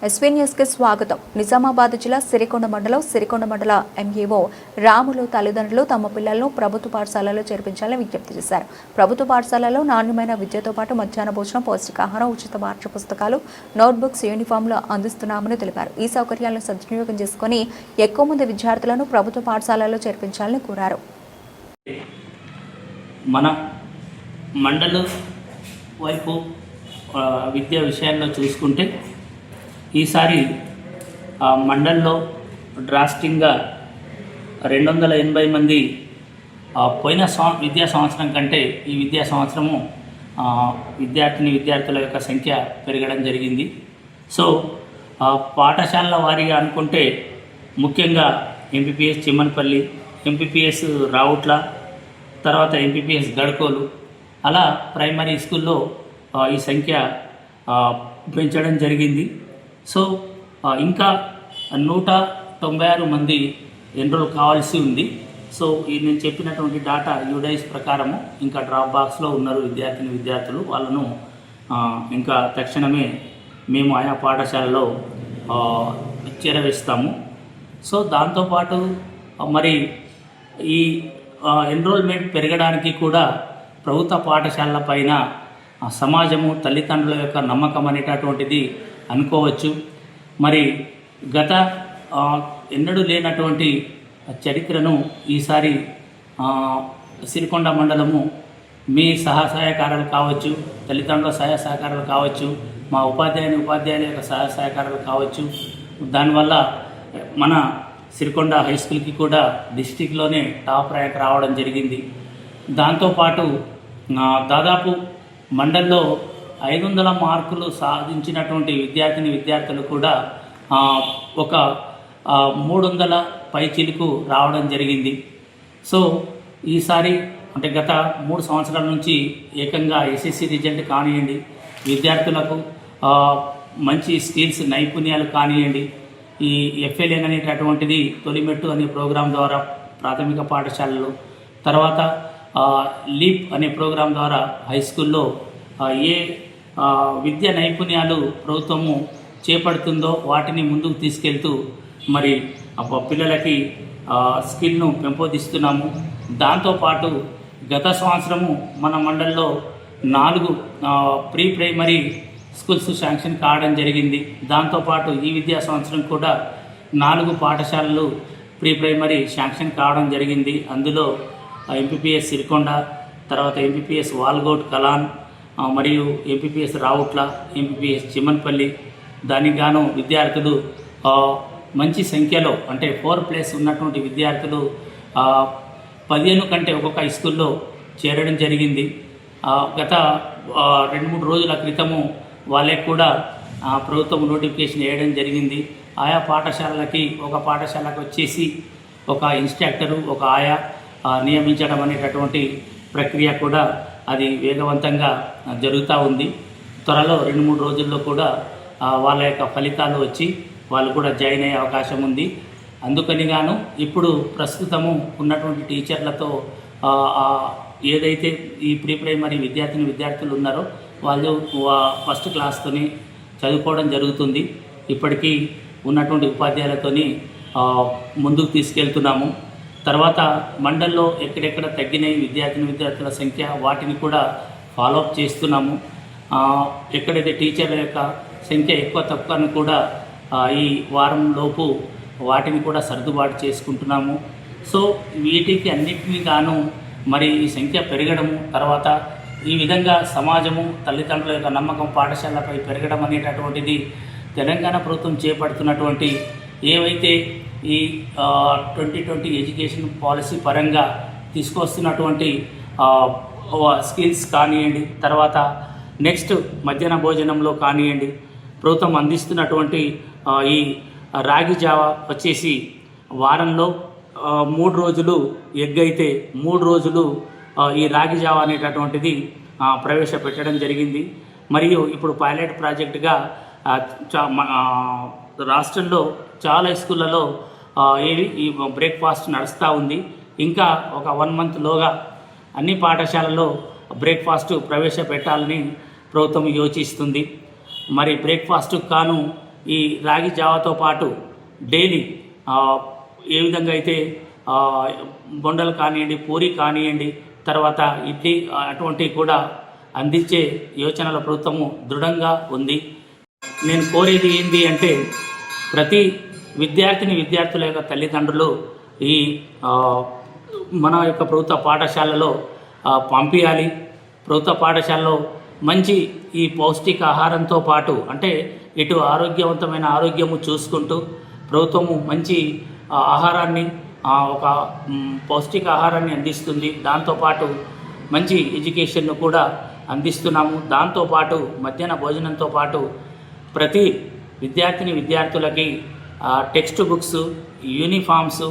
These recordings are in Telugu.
ఎస్వీ న్యూస్కి స్వాగతం. నిజామాబాద్ జిల్లా సిరికొండ మండల ఎంఈఓ రాములు తల్లిదండ్రులు తమ పిల్లలను ప్రభుత్వ పాఠశాలలో చేర్పించాలని విజ్ఞప్తి చేశారు. ప్రభుత్వ పాఠశాలలో నాణ్యమైన విద్యతో పాటు మధ్యాహ్న భోజనం, పౌష్టికాహారం, ఉచిత పాఠ్య పుస్తకాలు, నోట్బుక్స్, యూనిఫామ్లు అందిస్తున్నామని తెలిపారు. ఈ సౌకర్యాలను సద్వినియోగం చేసుకుని ఎక్కువ మంది విద్యార్థులను ప్రభుత్వ పాఠశాలలో చేర్పించాలని కోరారు. మన మండలం వైపు విద్యా విషయాల్లో చూసుకుంటే ఈసారి మండల్లో డ్రాస్టింగ్గా 280 మంది పోయిన విద్యా సంవత్సరం కంటే ఈ విద్యా సంవత్సరము విద్యార్థుల యొక్క సంఖ్య పెరగడం జరిగింది. సో పాఠశాలల వారీగా అనుకుంటే ముఖ్యంగా ఎంపీపీఎస్ చిమ్మనపల్లి, ఎంపీపీఎస్ రావుట్ల, తర్వాత ఎంపీపీఎస్ గడ్కోలు, అలా ప్రైమరీ స్కూల్లో ఈ సంఖ్య పెంచడం జరిగింది. సో ఇంకా 196 మంది ఎన్రోల్ కావాల్సి ఉంది. సో నేను చెప్పినటువంటి డాటా యూడైస్ ప్రకారము ఇంకా డ్రాప్ బాక్స్లో ఉన్నారు విద్యార్థులు. వాళ్ళను ఇంకా తక్షణమే మేము ఆయా పాఠశాలలో చేరవేస్తాము. సో దాంతోపాటు మరి ఈ ఎన్రోల్మెంట్ పెరగడానికి కూడా ప్రభుత్వ పాఠశాలల పైన సమాజము, తల్లిదండ్రుల యొక్క నమ్మకం అనేటటువంటిది అనుకోవచ్చు. మరి గత ఎన్నడూ లేనటువంటి చరిత్రను ఈసారి సిరికొండ మండలము మీ సహాయకారాలు కావచ్చు, తల్లిదండ్రుల సహాయకారాలు కావచ్చు, మా ఉపాధ్యాయుల యొక్క సహాయకారాలు కావచ్చు, దానివల్ల మన సిరికొండ హై స్కూల్కి కూడా డిస్టిక్లోనే టాప్ ర్యాంక్ రావడం జరిగింది. దాంతోపాటు దాదాపు మండల్లో 500 మార్కులు సాధించినటువంటి విద్యార్థులు కూడా ఒక 300 పైచిలకు రావడం జరిగింది. సో ఈసారి అంటే గత 3 సంవత్సరాల నుంచి ఏకంగా ఎస్ఎస్సి రిజల్ట్ కానివ్వండి, విద్యార్థులకు మంచి స్కిల్స్ నైపుణ్యాలు కానివ్వండి, ఈ ఎఫ్ఎల్ఎన్ అనేటటువంటిది తొలిమెట్టు అనే ప్రోగ్రాం ద్వారా ప్రాథమిక పాఠశాలలో, తర్వాత లీప్ అనే ప్రోగ్రాం ద్వారా హై స్కూల్లో ఏ విద్యా నైపుణ్యాలు ప్రభుత్వము చేపడుతుందో వాటిని ముందుకు తీసుకెళ్తూ మరి పిల్లలకి స్కిల్ను పెంపొందిస్తున్నాము. దాంతోపాటు గత సంవత్సరము మన మండలంలో 4 ప్రీ ప్రైమరీ స్కూల్స్ శాంక్షన్ కావడం జరిగింది. దాంతోపాటు ఈ విద్యా సంవత్సరం కూడా 4 పాఠశాలలు ప్రీ ప్రైమరీ శాంక్షన్ కావడం జరిగింది. అందులో ఎంపీపీఎస్ సిరికొండ, తర్వాత ఎంపీపీఎస్ వాల్గోట్ కలాన్, మరియు ఎంపీపీఎస్ రావుట్ల, ఎంపీపీఎస్ చిమ్మనపల్లి. దానికి గాను విద్యార్థులు మంచి సంఖ్యలో అంటే 4+ ఉన్నటువంటి విద్యార్థులు 15 కంటే ఒక్కొక్క హై స్కూల్లో చేరడం జరిగింది. గత 2-3 రోజుల క్రితము వాళ్ళకి కూడా ప్రభుత్వం నోటిఫికేషన్ వేయడం జరిగింది. ఆయా పాఠశాలలకి ఒక పాఠశాలకు వచ్చేసి ఒక ఇన్స్ట్రక్టరు, ఒక ఆయా నియమించడం అనేటటువంటి ప్రక్రియ కూడా అది వేగవంతంగా జరుగుతూ ఉంది. త్వరలో 2-3 రోజుల్లో కూడా వాళ్ళ యొక్క ఫలితాలు వచ్చి వాళ్ళు కూడా జాయిన్ అయ్యే అవకాశం ఉంది. అందుకని గాను ఇప్పుడు ప్రస్తుతము ఉన్నటువంటి టీచర్లతో ఏదైతే ఈ ప్రీ ప్రైమరీ విద్యార్థులు ఉన్నారో వాళ్ళు ఫస్ట్ క్లాస్తోని చదువుకోవడం జరుగుతుంది. ఇప్పటికీ ఉన్నటువంటి ఉపాధ్యాయులతోని ముందుకు తీసుకెళ్తున్నాము. తర్వాత మండల్లో ఎక్కడెక్కడ తగ్గినాయి విద్యార్థుల సంఖ్య వాటిని కూడా ఫాలోఅప్ చేస్తున్నాము. ఎక్కడైతే టీచర్ల యొక్క సంఖ్య ఎక్కువ తక్కువను కూడా ఈ వారం లోపు వాటిని కూడా సర్దుబాటు చేసుకుంటున్నాము. సో వీటికి అన్నింటినీ గాను మరి ఈ సంఖ్య పెరగడము, తర్వాత ఈ విధంగా సమాజము, తల్లిదండ్రుల యొక్క నమ్మకం పాఠశాలపై పెరగడం అనేటటువంటిది తెలంగాణ ప్రభుత్వం చేపడుతున్నటువంటి ఏవైతే ఈ 2020 ఎడ్యుకేషన్ పాలసీ పరంగా తీసుకొస్తున్నటువంటి స్కిల్స్ కానివ్వండి, తర్వాత నెక్స్ట్ మధ్యాహ్న భోజనంలో కానివ్వండి, ప్రభుత్వం అందిస్తున్నటువంటి ఈ రాగి జావ వచ్చేసి వారంలో 3 రోజులు ఎగ్ అయితే 3 రోజులు ఈ రాగి జావ అనేటటువంటిది ప్రవేశపెట్టడం జరిగింది. మరియు ఇప్పుడు పైలట్ ప్రాజెక్టుగా రాష్ట్రంలో చాలా స్కూళ్ళలో ఈ బ్రేక్ఫాస్ట్ నడుస్తూ ఉంది. ఇంకా ఒక 1 మంత్లోగా అన్ని పాఠశాలల్లో బ్రేక్ఫాస్ట్ ప్రవేశపెట్టాలని ప్రభుత్వం యోచిస్తుంది. మరి బ్రేక్ఫాస్ట్కు కాను ఈ రాగి జావాతో పాటు డైలీ ఏ విధంగా అయితే బొండలు కానివ్వండి, పూరి కానివ్వండి, తర్వాత ఇడ్లీ అటువంటివి కూడా అందించే యోచనల ప్రభుత్వము దృఢంగా ఉంది. నేను కోరేది ఏంటి అంటే ప్రతి విద్యార్థుల యొక్క తల్లిదండ్రులు ఈ మన యొక్క ప్రభుత్వ పాఠశాలలో పంపించాలి. ప్రభుత్వ పాఠశాలలో మంచి ఈ పౌష్టిక ఆహారంతో పాటు అంటే ఇటు ఆరోగ్యవంతమైన ఆరోగ్యము చూసుకుంటూ ప్రభుత్వము మంచి ఆహారాన్ని ఒక పౌష్టిక ఆహారాన్ని అందిస్తుంది. దాంతోపాటు మంచి ఎడ్యుకేషన్ను కూడా అందిస్తున్నాము. దాంతోపాటు మధ్యాహ్న భోజనంతో పాటు ప్రతి విద్యార్థులకి text books, uniforms,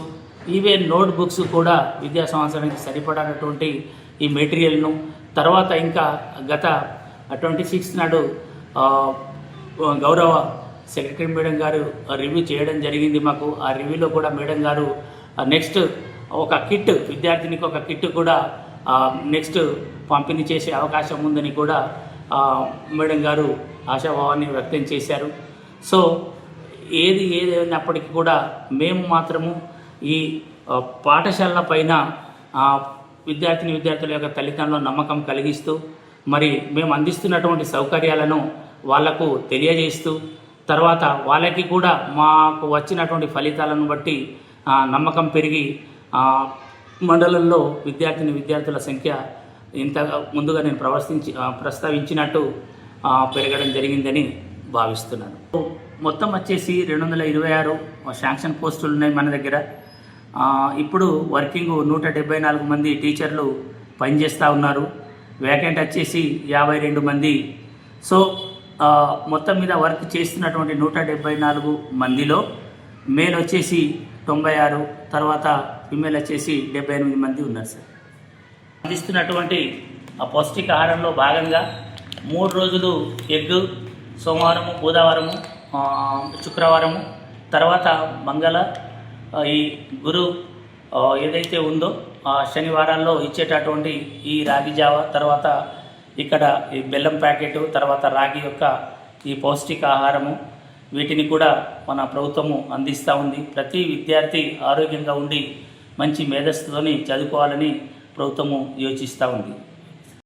even note books కూడా విద్యా సంవత్సరానికి సరిపడినటువంటి ఈ మెటీరియల్ను తర్వాత ఇంకా గత 26 నాడు గౌరవ సెక్రటరీ మేడం గారు రివ్యూ చేయడం జరిగింది. మాకు ఆ రివ్యూలో కూడా మేడం గారు నెక్స్ట్ ఒక కిట్ విద్యార్థినికి ఒక కిట్ కూడా నెక్స్ట్ పంపిణీ చేసే అవకాశం ఉందని కూడా మేడం గారు ఆశాభావాన్ని వ్యక్తం చేశారు. సో ఏదైనప్పటికీ కూడా మేము మాత్రము ఈ పాఠశాలల పైన విద్యార్థుల యొక్క తల్లిదండ్రుల నమ్మకం కలిగిస్తూ మరి మేము అందిస్తున్నటువంటి సౌకర్యాలను వాళ్లకు తెలియజేస్తూ తర్వాత వాళ్ళకి కూడా మాకు వచ్చినటువంటి ఫలితాలను బట్టి నమ్మకం పెరిగి మండలంలో విద్యార్థుల సంఖ్య ఇంత ముందుగా నేను ప్రస్తావించినట్టు పెరగడం జరిగిందని భావిస్తున్నాను. మొత్తం వచ్చేసి 226 శాంక్షన్ పోస్టులు ఉన్నాయి మన దగ్గర. ఇప్పుడు వర్కింగ్ 174 మంది టీచర్లు పనిచేస్తూ ఉన్నారు. వేకెంట్ వచ్చేసి 52 మంది. సో మొత్తం మీద వర్క్ చేస్తున్నటువంటి 174 మందిలో మేల్ వచ్చేసి 96, తర్వాత ఫిమేల్ వచ్చేసి 78 మంది ఉన్నారు సార్. అందిస్తున్నటువంటి పౌష్టికాహారంలో భాగంగా 3 రోజులు ఎగ్, సోమవారము, బుధవారము, శుక్రవారము, తర్వాత మంగళ, ఈ గురు ఏదైతే ఉందో శనివారాల్లో ఇచ్చేటటువంటి ఈ రాగి జావ, తర్వాత ఇక్కడ ఈ బెల్లం ప్యాకెట్, తర్వాత రాగి యొక్క ఈ పౌష్టిక ఆహారము, వీటిని కూడా మన ప్రభుత్వము అందిస్తూ ఉంది. ప్రతి విద్యార్థి ఆరోగ్యంగా ఉండి మంచి మేధస్సుతోని చదువుకోవాలని ప్రభుత్వము యోచిస్తూ ఉంది.